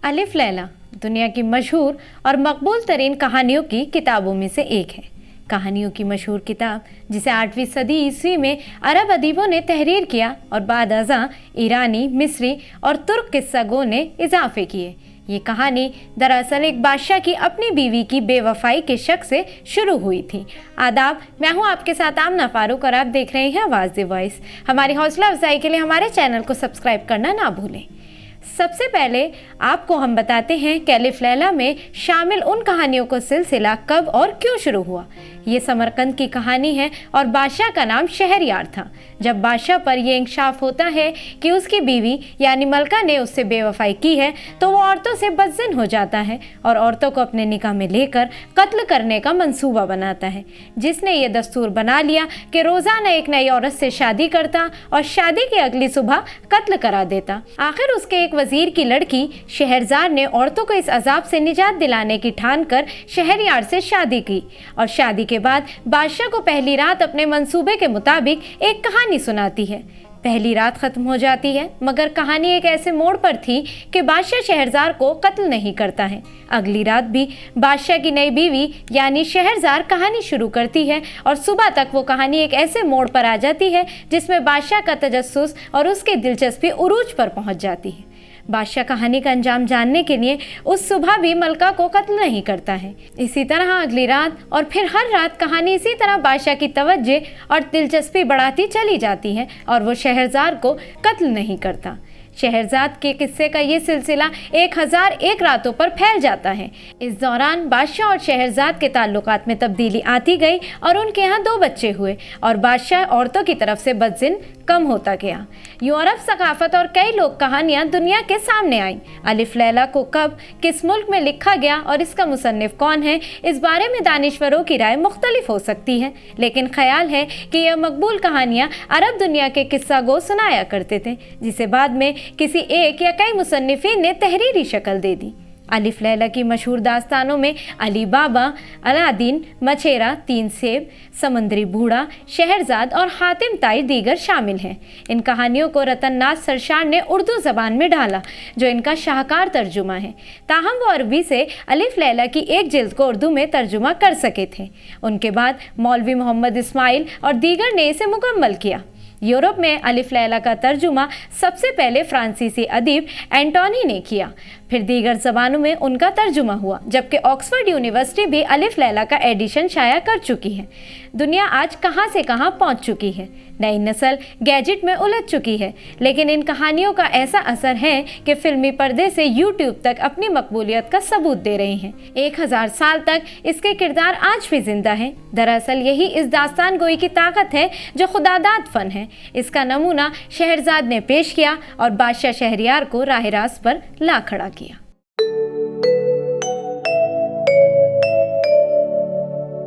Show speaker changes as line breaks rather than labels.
الف لیلا دنیا کی مشہور اور مقبول ترین کہانیوں کی کتابوں میں سے ایک ہے۔ کہانیوں کی مشہور کتاب جسے 8ویں صدی عیسوی میں عرب ادیبوں نے تحریر کیا اور بعد ازاں ایرانی، مصری اور ترک قصہ گو نے اضافے کیے۔ یہ کہانی دراصل ایک بادشاہ کی اپنی بیوی کی بے وفائی کے شک سے شروع ہوئی تھی۔ آداب، میں ہوں آپ کے ساتھ آمنہ فاروق اور آپ دیکھ رہے ہیں آواز وائس۔ ہماری حوصلہ افزائی کے لیے ہمارے چینل کو سبسکرائب کرنا نہ بھولیں۔ سب سے پہلے آپ کو ہم بتاتے ہیں کہ الف لیلا میں شامل ان کہانیوں کو سلسلہ کب اور کیوں شروع ہوا۔ یہ سمرقند کی کہانی ہے اور بادشاہ کا نام شہریار تھا۔ جب بادشاہ پر یہ انکشاف ہوتا ہے کہ اس کی بیوی یعنی ملکہ نے اس سے بے وفائی کی ہے تو وہ عورتوں سے بدظن ہو جاتا ہے اور عورتوں کو اپنے نکاح میں لے کر قتل کرنے کا منصوبہ بناتا ہے، جس نے یہ دستور بنا لیا کہ روزانہ ایک نئی عورت سے شادی کرتا اور شادی کی اگلی صبح قتل کرا دیتا۔ آخر اس کے ایک وزیر کی لڑکی شہرزار نے عورتوں کو اس عذاب سے نجات دلانے کی ٹھان کر شہریار سے شادی کی اور شادی کے بعد بادشاہ کو پہلی رات اپنے منصوبے کے مطابق ایک کہانی سناتی ہے۔ پہلی رات ختم ہو جاتی ہے مگر کہانی ایک ایسے موڑ پر تھی کہ بادشاہ شہرزار کو قتل نہیں کرتا ہے۔ اگلی رات بھی بادشاہ کی نئی بیوی یعنی شہرزار کہانی شروع کرتی ہے اور صبح تک وہ کہانی ایک ایسے موڑ پر آ جاتی ہے جس میں بادشاہ کا تجسس اور اس کی دلچسپی عروج پر پہنچ جاتی ہے۔ بادشاہ کہانی کا انجام جاننے کے لیے اس صبح بھی ملکہ کو قتل نہیں کرتا ہے۔ اسی طرح اگلی رات اور پھر ہر رات کہانی اسی طرح بادشاہ کی توجہ اور دلچسپی بڑھاتی چلی جاتی ہے اور وہ شہرزار کو قتل نہیں کرتا۔ شہرزاد کے قصے کا یہ سلسلہ 1001 راتوں پر پھیل جاتا ہے۔ اس دوران بادشاہ اور شہرزاد کے تعلقات میں تبدیلی آتی گئی اور ان کے ہاں 2 بچے ہوئے اور بادشاہ عورتوں کی طرف سے بدظن کم ہوتا گیا۔ یوں عرب ثقافت اور کئی لوک کہانیاں دنیا کے سامنے آئیں۔ الف لیلا کو کب کس ملک میں لکھا گیا اور اس کا مصنف کون ہے، اس بارے میں دانشوروں کی رائے مختلف ہو سکتی ہے، لیکن خیال ہے کہ یہ مقبول کہانیاں عرب دنیا کے قصہ گو سنایا کرتے تھے، جسے بعد میں کسی ایک یا کئی مصنفین نے تحریری شکل دے دی۔ الف لیلا کی مشہور داستانوں میں علی بابا، الادین، مچھیرا، 3 سیب، سمندری بوڑھا، شہرزاد اور حاتم طائی دیگر شامل ہیں۔ ان کہانیوں کو رتن ناز سرشار نے اردو زبان میں ڈالا جو ان کا شاہکار ترجمہ ہے، تاہم وہ عربی سے الف لیلا کی ایک جلد کو اردو میں ترجمہ کر سکے تھے۔ ان کے بعد مولوی محمد اسماعیل اور دیگر نے اسے مکمل کیا۔ یورپ میں الف لیلا کا ترجمہ سب سے پہلے فرانسیسی ادیب اینٹونی نے کیا، پھر دیگر زبانوں میں ان کا ترجمہ ہوا، جبکہ آکسفورڈ یونیورسٹی بھی الف لیلا کا ایڈیشن شائع کر چکی ہے۔ دنیا آج کہاں سے کہاں پہنچ چکی ہے، نئی نسل گیجٹ میں الجھ چکی ہے، لیکن ان کہانیوں کا ایسا اثر ہے کہ فلمی پردے سے یوٹیوب تک اپنی مقبولیت کا ثبوت دے رہے ہیں۔ 1000 سال تک اس کے کردار آج بھی زندہ ہیں۔ دراصل یہی اس داستان گوئی کی طاقت ہے جو خداداد فن ہے۔ اس کا نمونہ شہرزاد نے پیش کیا اور بادشاہ شہریار کو راہ راست پر لا کھڑا کیا۔